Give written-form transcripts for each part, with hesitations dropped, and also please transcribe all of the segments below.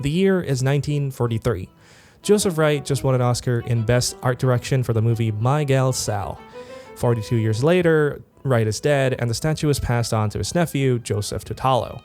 The year is 1943. Joseph Wright just won an Oscar in Best Art Direction for the movie My Gal Sal. 42 years later, Wright is dead, and the statue is passed on to his nephew, Joseph Tutalo.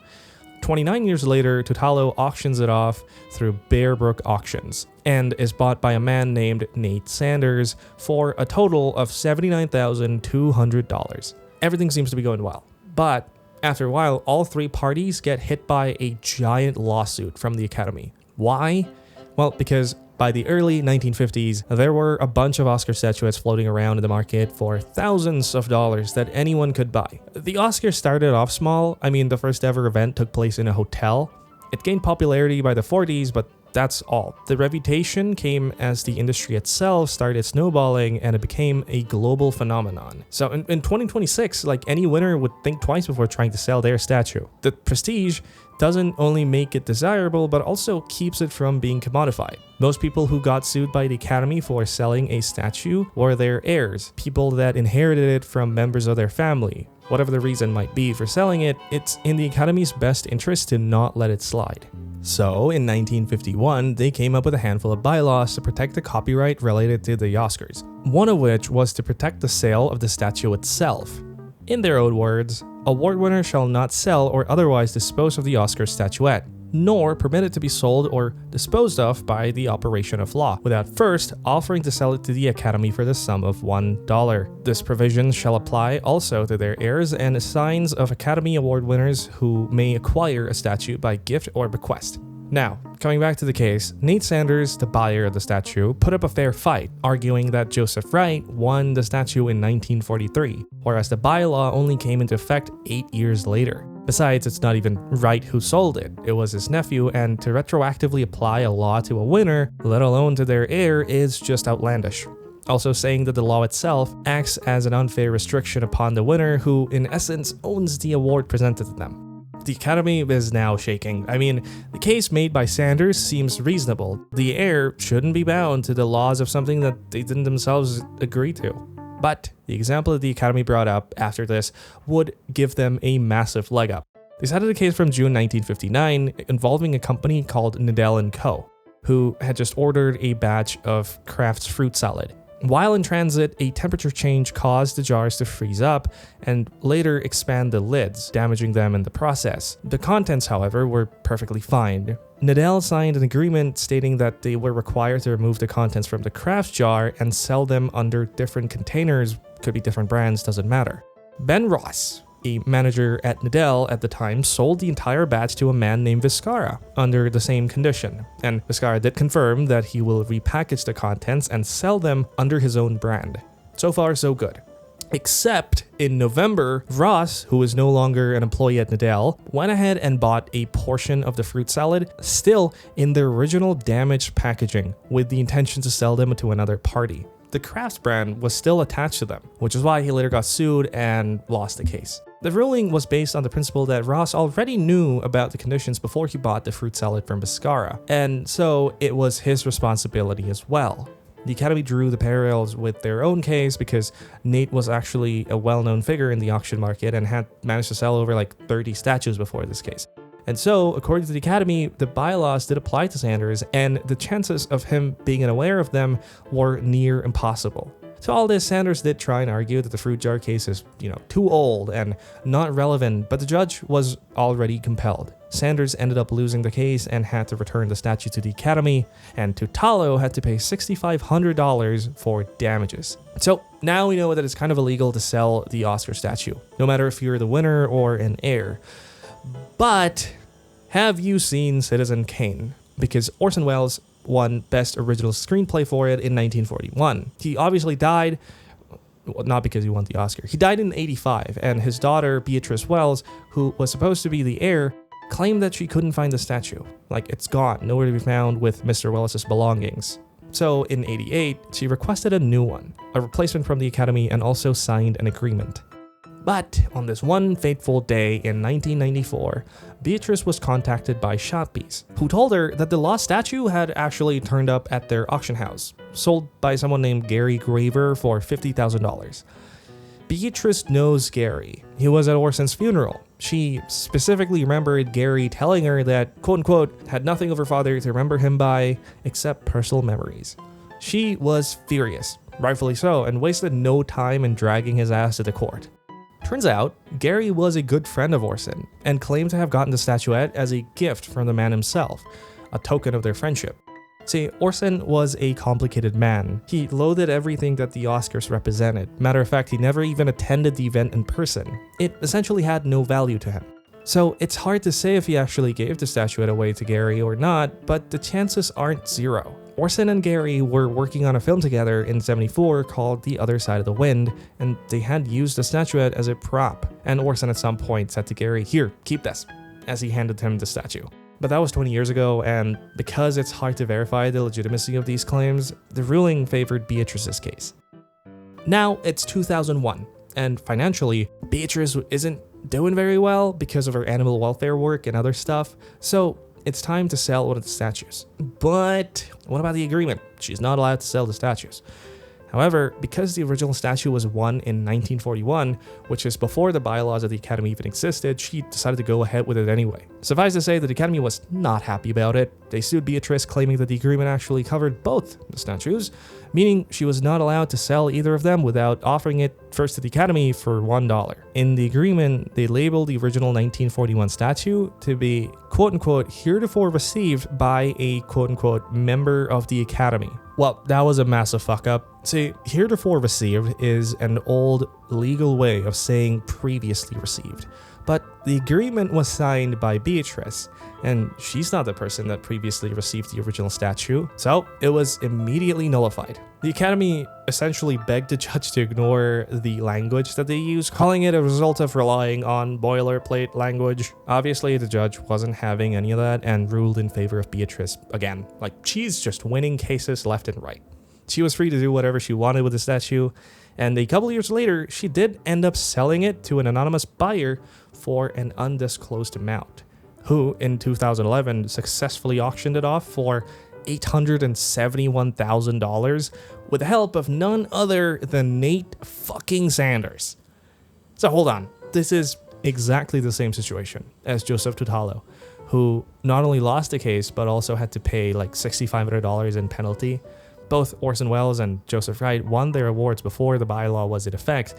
29 years later, Tutalo auctions it off through Bear Brook Auctions and is bought by a man named Nate Sanders for a total of $79,200. Everything seems to be going well, but after a while, all three parties get hit by a giant lawsuit from the Academy. Why? Well, because by the early 1950s, there were a bunch of Oscar statuettes floating around in the market for thousands of dollars that anyone could buy. The Oscars started off small. I mean, the first ever event took place in a hotel. It gained popularity by the 40s, but that's all. The reputation came as the industry itself started snowballing and it became a global phenomenon. So in 2026, like any winner would think twice before trying to sell their statue. The prestige doesn't only make it desirable, but also keeps it from being commodified. Most people who got sued by the Academy for selling a statue were their heirs, people that inherited it from members of their family. Whatever the reason might be for selling it, it's in the Academy's best interest to not let it slide. So, in 1951, they came up with a handful of bylaws to protect the copyright related to the Oscars, one of which was to protect the sale of the statue itself. In their own words, award winners shall not sell or otherwise dispose of the Oscar statuette, nor permit it to be sold or disposed of by the operation of law, without first offering to sell it to the Academy for the sum of $1. This provision shall apply also to their heirs and assigns of Academy Award winners who may acquire a statue by gift or bequest. Now, coming back to the case, Nate Sanders, the buyer of the statue, put up a fair fight, arguing that Joseph Wright won the statue in 1943, whereas the bylaw only came into effect 8 years later. Besides, it's not even Wright who sold it, it was his nephew, and to retroactively apply a law to a winner, let alone to their heir, is just outlandish. Also saying that the law itself acts as an unfair restriction upon the winner who, in essence, owns the award presented to them. The Academy is now shaking. I mean, the case made by Sanders seems reasonable. The heir shouldn't be bound to the laws of something that they didn't themselves agree to. But the example that the Academy brought up after this would give them a massive leg up. They cited a case from June 1959 involving a company called Nadell & Co., who had just ordered a batch of Kraft's fruit salad. While in transit, a temperature change caused the jars to freeze up and later expand the lids, damaging them in the process. The contents, however, were perfectly fine. Nadell signed an agreement stating that they were required to remove the contents from the Kraft jar and sell them under different containers, could be different brands, doesn't matter. Ben Ross, a manager at Nadell at the time, sold the entire batch to a man named Viscara under the same condition, and Viscara did confirm that he will repackage the contents and sell them under his own brand. So far, so good. Except in November, Ross, who is no longer an employee at Nadell, went ahead and bought a portion of the fruit salad, still in the original damaged packaging, with the intention to sell them to another party. The Kraft brand was still attached to them, which is why he later got sued and lost the case. The ruling was based on the principle that Ross already knew about the conditions before he bought the fruit salad from Viscara, and so it was his responsibility as well. The Academy drew the parallels with their own case because Nate was actually a well-known figure in the auction market and had managed to sell over like 30 statues before this case. And so, according to the Academy, the bylaws did apply to Sanders, and the chances of him being unaware of them were near impossible. To all this, Sanders did try and argue that the fruit jar case is, too old and not relevant, but the judge was already compelled. Sanders ended up losing the case and had to return the statue to the Academy, and Tutalo had to pay $6,500 for damages. So now we know that it's kind of illegal to sell the Oscar statue, no matter if you're the winner or an heir. But have you seen Citizen Kane? Because Orson Welles won Best Original Screenplay for it in 1941. He obviously died, well, not because he won the Oscar. He died in 85, and his daughter, Beatrice Welles, who was supposed to be the heir, claimed that she couldn't find the statue. Like, it's gone, nowhere to be found with Mr. Welles' belongings. So in 88, she requested a new one, a replacement from the Academy, and also signed an agreement. But on this one fateful day in 1994, Beatrice was contacted by Shoppies, who told her that the lost statue had actually turned up at their auction house, sold by someone named Gary Graver for $50,000. Beatrice knows Gary. He was at Orson's funeral. She specifically remembered Gary telling her that, quote unquote, had nothing of her father to remember him by except personal memories. She was furious, rightfully so, and wasted no time in dragging his ass to the court. Turns out, Gary was a good friend of Orson and claimed to have gotten the statuette as a gift from the man himself, a token of their friendship. See, Orson was a complicated man. He loathed everything that the Oscars represented. Matter of fact, he never even attended the event in person. It essentially had no value to him. So it's hard to say if he actually gave the statuette away to Gary or not, but the chances aren't zero. Orson and Gary were working on a film together in '74 called The Other Side of the Wind, and they had used the statuette as a prop. And Orson at some point said to Gary, "Here, keep this," as he handed him the statue. But that was 20 years ago, and because it's hard to verify the legitimacy of these claims, the ruling favored Beatrice's case. Now it's 2001, and financially, Beatrice isn't doing very well because of her animal welfare work and other stuff, so it's time to sell one of the statues. But what about the agreement? She's not allowed to sell the statues. However, because the original statue was won in 1941, which is before the bylaws of the Academy even existed, she decided to go ahead with it anyway. Suffice to say that the Academy was not happy about it. They sued Beatrice, claiming that the agreement actually covered both the statues, meaning she was not allowed to sell either of them without offering it first to the Academy for $1. In the agreement, they labeled the original 1941 statue to be, quote-unquote, heretofore received by a, quote-unquote, member of the Academy. Well, that was a massive fuck up. See, heretofore received is an old legal way of saying previously received. But the agreement was signed by Beatrice, and she's not the person that previously received the original statue, so it was immediately nullified. The Academy essentially begged the judge to ignore the language that they used, calling it a result of relying on boilerplate language. Obviously, the judge wasn't having any of that and ruled in favor of Beatrice again. Like, she's just winning cases left and right. She was free to do whatever she wanted with the statue, and a couple years later, she did end up selling it to an anonymous buyer for an undisclosed amount, who in 2011 successfully auctioned it off for $871,000 with the help of none other than Nate fucking Sanders. So hold on, this is exactly the same situation as Joseph Tutalo, who not only lost the case but also had to pay like $6,500 in penalty. Both Orson Welles and Joseph Wright won their awards before the bylaw was in effect,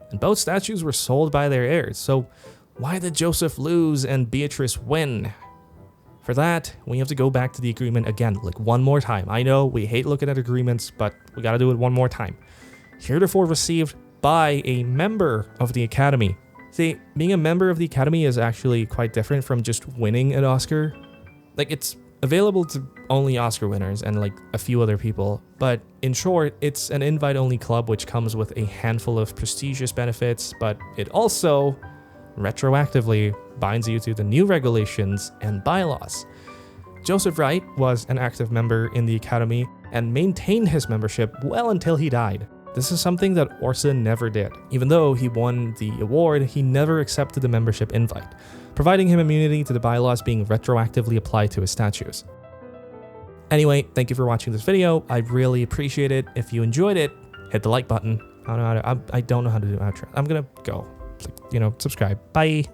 and both statues were sold by their heirs. So why did Joseph lose and Beatrice win? For that, we have to go back to the agreement again, like one more time. I know we hate looking at agreements, but we gotta do it one more time. Heretofore received by a member of the Academy. See, being a member of the Academy is actually quite different from just winning an Oscar. Like, it's available to only Oscar winners and like a few other people, but in short, it's an invite-only club which comes with a handful of prestigious benefits, but it also retroactively binds you to the new regulations and bylaws. Joseph Wright was an active member in the Academy and maintained his membership well until he died. This is something that Orson never did. Even though he won the award, he never accepted the membership invite, providing him immunity to the bylaws being retroactively applied to his statues. Anyway, thank you for watching this video. I really appreciate it. If you enjoyed it, hit the like button. I don't know how to do outro. I'm gonna go. Subscribe. Bye.